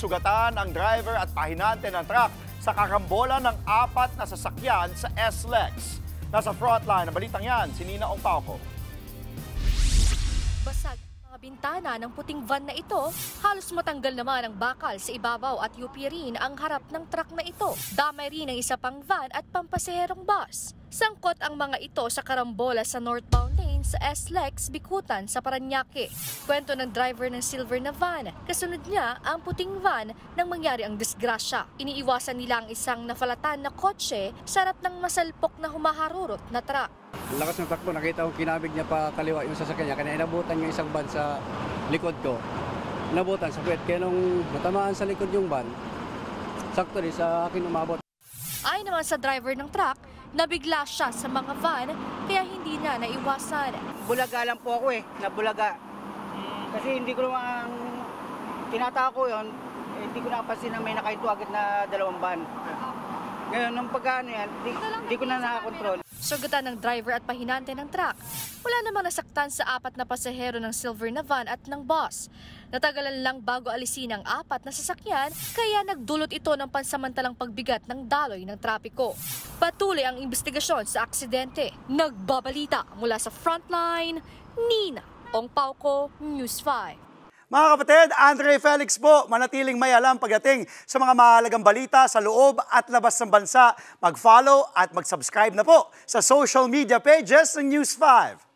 Sugatan ang driver at pahinante ng truck sa karambola ng 4 na sasakyan sa SLEX. Nasa frontline ng balitang yan, si Nina Ongpauco. Basag ang mga bintana ng puting van na ito, halos matanggal naman ang bakal sa ibabaw at yupi rin ang harap ng truck na ito. Damay rin ang isa pang van at pampasaherong bus. Sangkot ang mga ito sa karambola sa northbound lane sa SLEX Bikutan sa Parañaque. Kwento ng driver ng silver na van, kasunod niya ang puting van nang mangyari ang disgrasya. Iniiwasan nila ang isang nafalatan na kotse sa harap ng masalpok na humaharurot na truck. Ang lakas ng takbo, nakita ko kinabig niya pa kaliwa yung sasakyan niya. Kaya inabutan yung isang van sa likod ko. Inabutan sa puwet. Kaya nung natamaan sa likod yung van, sakto rin sa akin umabot. Ayon naman sa driver ng truck, nabigla siya sa mga van kaya hindi niya naiwasan. Bulaga lang po ako nabulaga. Kasi hindi ko naman tinatako yun, hindi ko napansin na may nakaito agad na 2 van. Ngayon, nung pagkaano yan, hindi ko na nakakontrol. Sugatan ng driver at pahinante ng truck. Wala namang nasaktan sa 4 na pasahero ng silver na van at ng bus. Natagalan lang bago alisin ang 4 na sasakyan, kaya nagdulot ito ng pansamantalang pagbigat ng daloy ng trapiko. Patuloy ang investigasyon sa aksidente. Nagbabalita mula sa Frontline, Nina Ongpauco, News 5. Mga kapatid, Andre Felix po, manatiling may alam pagdating sa mga mahalagang balita sa loob at labas ng bansa. Mag-follow at mag-subscribe na po sa social media pages ng News 5.